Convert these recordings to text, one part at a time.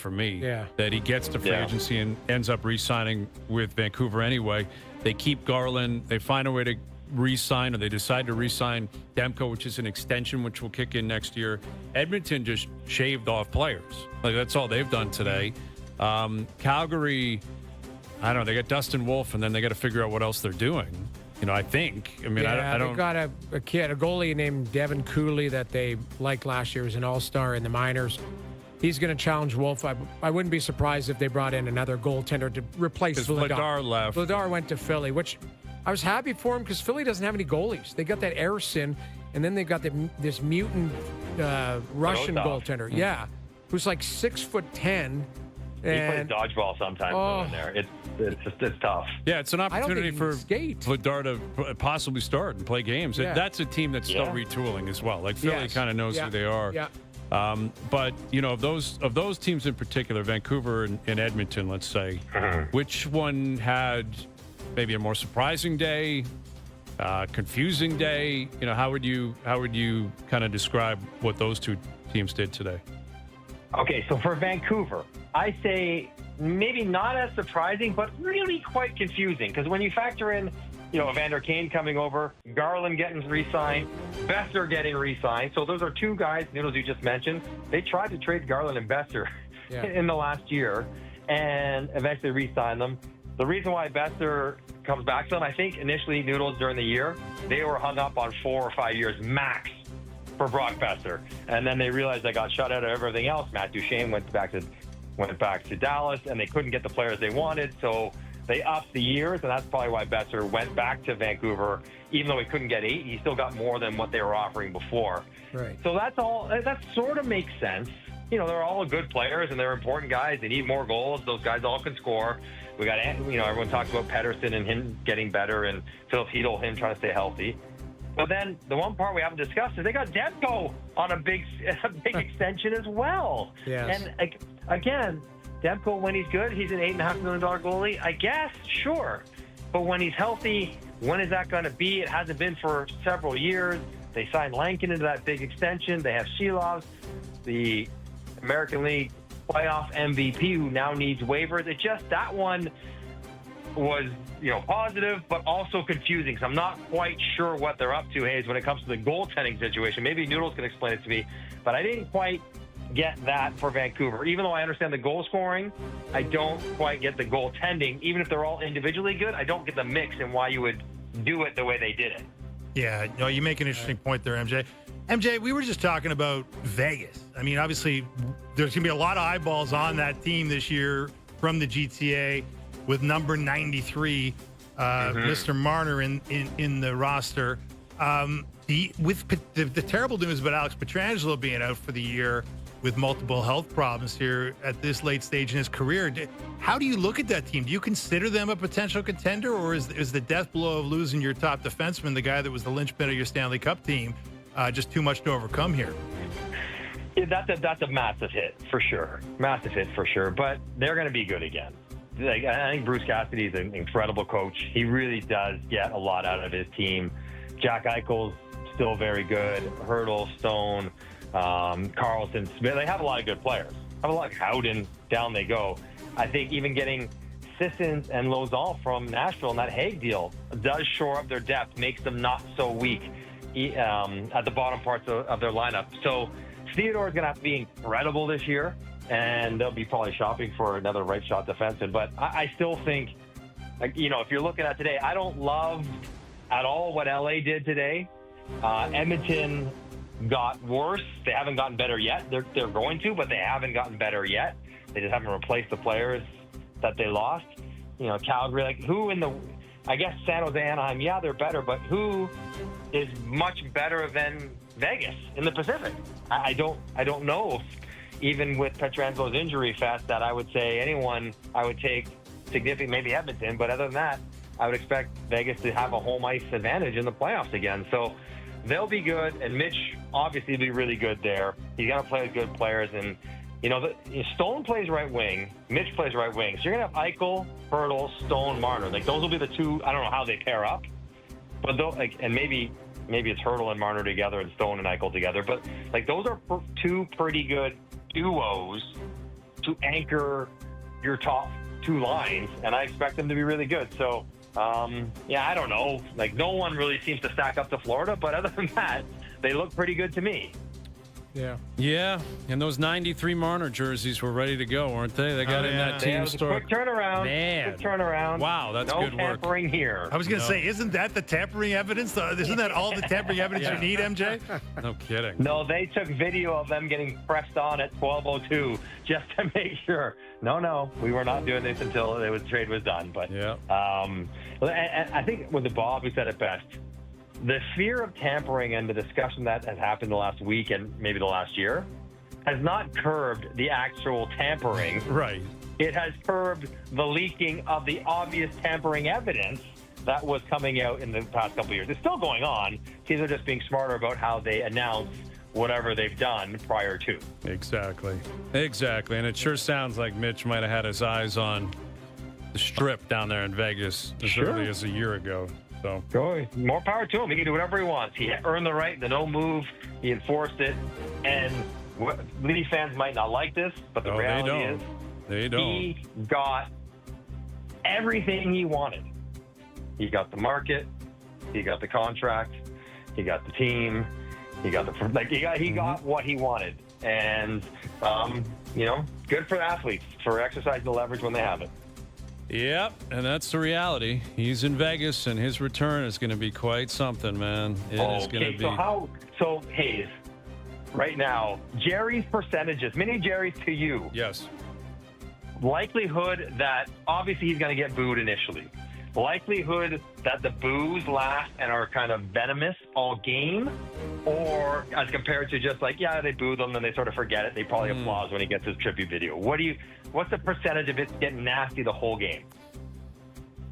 for me. Yeah. That he gets to free agency and ends up re-signing with Vancouver anyway. They keep Garland. They find a way to re-sign, or they decide to re-sign Demko, which is an extension which will kick in next year. Edmonton just shaved off players. Like, that's all they've done today. Calgary, I don't know, they got Dustin Wolf, and then they got to figure out what else they're doing. I think. I mean, I don't. They got a goalie named Devin Cooley that they liked last year. He was an all-star in the minors. He's going to challenge Wolf. I wouldn't be surprised if they brought in another goaltender to replace Vladar. Vladar left. Vladar went to Philly, which I was happy for him because Philly doesn't have any goalies. They got that Erson, and then they've got this mutant Russian goaltender. Yeah, who's like 6'10". He plays dodgeball sometimes in there. It's tough. Yeah, it's an opportunity for Vladar to possibly start and play games. Yeah. That's a team that's still retooling as well. Like, Philly kind of knows who they are. Yeah. But of those teams in particular, Vancouver and Edmonton, let's say, which one had maybe a more surprising day, confusing day? How would you kind of describe what those two teams did today? Okay, so for Vancouver, I say maybe not as surprising, but really quite confusing. Because when you factor in, Evander Kane coming over, Garland getting re-signed, Besser getting re-signed. So those are two guys, Noodles, you just mentioned. They tried to trade Garland and Besser in the last year and eventually re-signed them. The reason why Besser comes back to them, I think initially, Noodles, during the year, they were hung up on 4 or 5 years max for Brock Besser. And then they realized they got shut out of everything else. Matt Duchene went back to Dallas, and they couldn't get the players they wanted, so they upped the years, and that's probably why Besser went back to Vancouver. Even though he couldn't get 8, he still got more than what they were offering before. Right. So that sort of makes sense. They're all good players, and they're important guys. They need more goals. Those guys all can score. We got, everyone talks about Pettersson and him getting better, and Philip Hedl, him trying to stay healthy. But then the one part we haven't discussed is they got Demko on a big extension as well. Yes. And again, Demko, when he's good, he's an $8.5 million goalie, I guess, sure. But when he's healthy, when is that going to be? It hasn't been for several years. They signed Lankin into that big extension. They have Shilov, the American League playoff MVP, who now needs waivers. It just, that one was, positive, but also confusing. So I'm not quite sure what they're up to, Hayes, when it comes to the goaltending situation. Maybe Noodles can explain it to me, but I didn't quite get that for Vancouver. Even though I understand the goal scoring, I don't quite get the goaltending. Even if they're all individually good, I don't get the mix and why you would do it the way they did it. Yeah, you make an interesting point there, MJ. MJ, we were just talking about Vegas. I mean, obviously, there's going to be a lot of eyeballs on that team this year from the GTA with number 93, Mr. Marner in the roster. With the terrible news about Alex Pietrangelo being out for the year with multiple health problems here at this late stage in his career, how do you look at that team? Do you consider them a potential contender, or is the death blow of losing your top defenseman, the guy that was the linchpin of your Stanley Cup team, just too much to overcome here? Yeah, that's a massive hit for sure. Massive hit for sure. But they're going to be good again. I think Bruce Cassidy is an incredible coach. He really does get a lot out of his team. Jack Eichel's still very good. Hurdle, Stone, Carlson, Smith. They have a lot of good players. Have a lot of Howden. Down they go. I think even getting Sissons and Lozal from Nashville in that Hague deal does shore up their depth, makes them not so weak at the bottom parts of their lineup. So Theodore is going to have to be incredible this year, and they'll be probably shopping for another right shot defenseman. But I still think, if you're looking at today, I don't love at all what LA did today. Edmonton got worse. They haven't gotten better yet. They're going to, but they haven't gotten better yet. They just haven't replaced the players that they lost. Calgary, I guess San Jose, Anaheim, yeah, they're better, but who is much better than Vegas in the Pacific? I don't know. Even with Pietrangelo's injury fest, that I would say anyone I would take significant, maybe Edmonton, but other than that, I would expect Vegas to have a home ice advantage in the playoffs again. So they'll be good, and Mitch obviously will be really good there. He's got to play with good players, and Stone plays right wing, Mitch plays right wing. So you're going to have Eichel, Hurdle, Stone, Marner. Those will be the two. I don't know how they pair up, but and maybe it's Hurdle and Marner together and Stone and Eichel together. But those are two pretty good duos to anchor your top two lines, and I expect them to be really good. So, I don't know. Like, no one really seems to stack up to Florida, but other than that, they look pretty good to me. Yeah. Yeah, and those 93 Marner jerseys were ready to go, weren't they? They got in that team store. Quick turnaround. Man. Quick turnaround. Wow, that's good work. No tampering here. I was going to say, isn't that the tampering evidence? Isn't that all the tampering evidence you need, MJ? No kidding. No, they took video of them getting pressed on at 12:02 just to make sure. No, we were not doing this until the trade was done. But yeah, and I think with the Bob, who said it best, the fear of tampering and the discussion that has happened the last week and maybe the last year has not curbed the actual tampering. right. It has curbed the leaking of the obvious tampering evidence that was coming out in the past couple of years. It's still going on. Teams are just being smarter about how they announce whatever they've done prior to. Exactly. And it sure sounds like Mitch might have had his eyes on the strip down there in Vegas as early as a year ago. So More power to him. He can do whatever he wants. He earned the right, the no move. He enforced it. And Leafs fans might not like this, but the reality is he got everything he wanted. He got the market. He got the contract. He got the team. He got he got what he wanted. And, good for the athletes for exercising the leverage when they have it. Yep, and that's the reality. He's in Vegas, and his return is going to be quite something, man. It is going to be. So Hayes, right now, Jerry's percentages, mini Jerry's to you. Yes. Likelihood that obviously he's going to get booed initially. Likelihood that the boos last and are kind of venomous all game, or as compared to just they boo them and they sort of forget it. They probably applause when he gets his tribute video. What's the percentage of it getting nasty the whole game?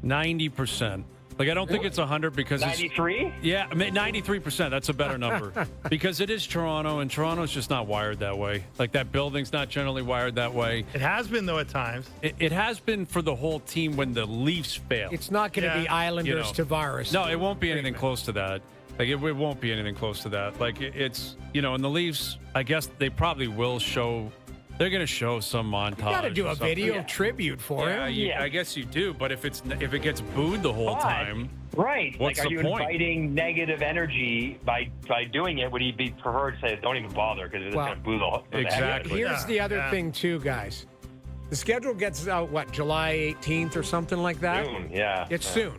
90%. I don't think it's 100 because 93? Yeah, 93%. That's a better number because it is Toronto, and Toronto's just not wired that way. That building's not generally wired that way. It has been, though, at times. It has been for the whole team when the Leafs fail. It's not going to be Islanders Tavares. No, it won't be anything close to that. It won't be anything close to that. It's, and the Leafs, I guess they probably will show. They're going to show some montage. You got to do a video tribute for him. I guess you do. But if it gets booed the whole time, right? What's are the you point? Inviting negative energy by doing it? Would he be preferred to say, "Don't even bother," because it's going to boo the whole? Exactly. Here's the other thing too, guys. The schedule gets out July 18th or something like that. Soon, yeah. It's soon.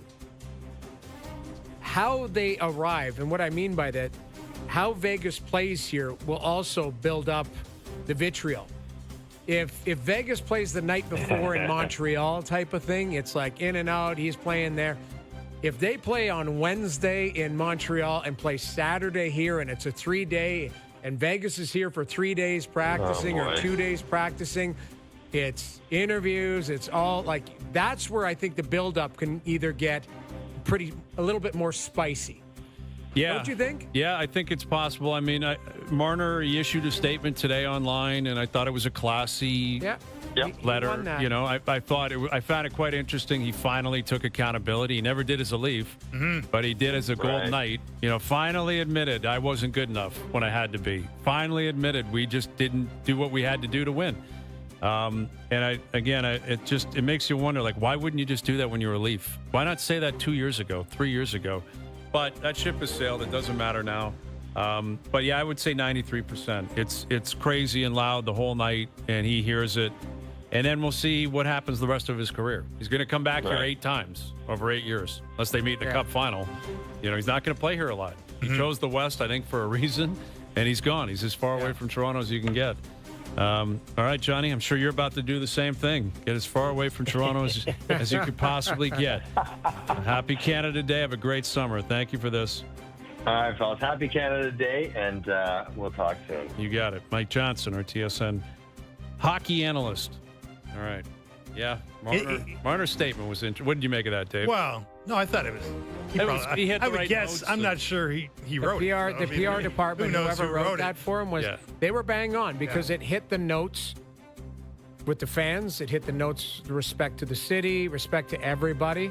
How they arrive, and what I mean by that, how Vegas plays here will also build up the vitriol. If Vegas plays the night before in Montreal type of thing, it's in and out, he's playing there. If they play on Wednesday in Montreal and play Saturday here, and it's a 3-day, and Vegas is here for 3 days practicing or 2 days practicing, it's interviews, it's all that's where I think the buildup can either get a little bit more spicy. Yeah. Don't you think? Yeah, I think it's possible. I mean, Marner, he issued a statement today online, and I thought it was a classy letter. I found it quite interesting. He finally took accountability. He never did as a Leaf, but he did as a Golden Knight. Finally admitted I wasn't good enough when I had to be. Finally admitted we just didn't do what we had to do to win. It makes you wonder, why wouldn't you just do that when you were a Leaf? Why not say that 2 years ago, 3 years ago? But that ship has sailed. It doesn't matter now. But yeah, I would say 93%. It's crazy and loud the whole night, and he hears it. And then we'll see what happens the rest of his career. He's going to come back here 8 times over 8 years, unless they meet in the Cup final. He's not going to play here a lot. He chose the West, I think, for a reason, and he's gone. He's as far away from Toronto as you can get. All right, Johnny, I'm sure you're about to do the same thing. Get as far away from Toronto as you could possibly get. Happy Canada Day. Have a great summer. Thank you for this. All right, fellas. Happy Canada Day, and we'll talk soon. You got it. Mike Johnson, our TSN hockey analyst. All right. Yeah, Marner's statement was interesting. What did you make of that, Dave? Well, no, I thought it was. He had the I would right guess. notes I'm not sure he wrote it. The PR department, whoever wrote that for him, they were bang on because it hit the notes with the fans. It hit the notes with respect to the city, respect to everybody.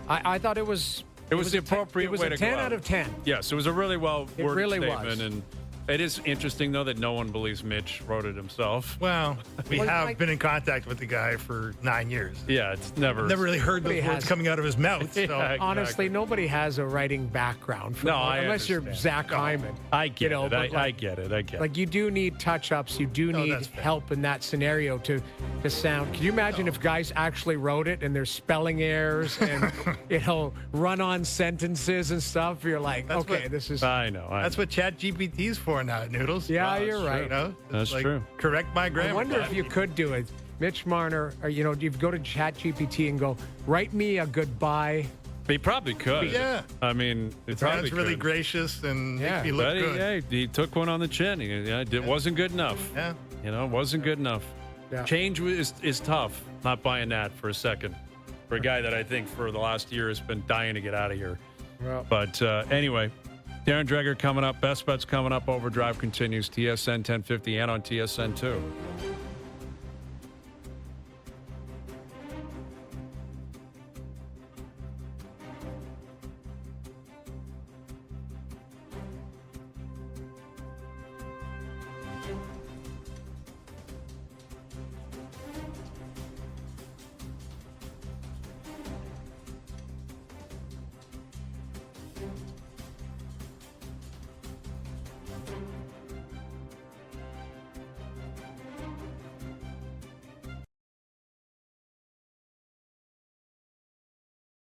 I thought it was. It was the appropriate way to go. It was a 10 out of 10. Yes, it was a really well-worded statement, It is interesting, though, that no one believes Mitch wrote it himself. Well, we Well, have like- been in contact with the guy for 9 years. Yeah, it's never. Never really heard those Nobody words has- coming out of his mouth. So. Yeah, Honestly, exactly. nobody has a writing background. For No, I unless you're understand. Zach Hyman. I get it. but I get it. I get it. Like you do need touch-ups. You do No, need that's fair. help in that scenario to sound. Can you imagine if guys actually wrote it and there's spelling errors and run-on sentences and stuff? You're like, That's okay, what- this is. I know. That's what ChatGPT is for now, Noodles. Yeah, Well, you're that's right. You know? That's Like, true. Correct my grammar. I wonder if you could do it. Mitch Marner, or you go to ChatGPT and go, write me a goodbye. He probably could. Yeah. I mean, it probably That's really could. gracious and Yeah. makes me look But good. he took one on the chin. It wasn't good enough. Yeah. It wasn't good enough. Yeah. Change is tough. Not buying that for a second. For a guy that I think for the last year has been dying to get out of here. Well, But anyway, Darren Dreger coming up. Best Bets coming up. Overdrive continues. TSN 1050 and on TSN 2.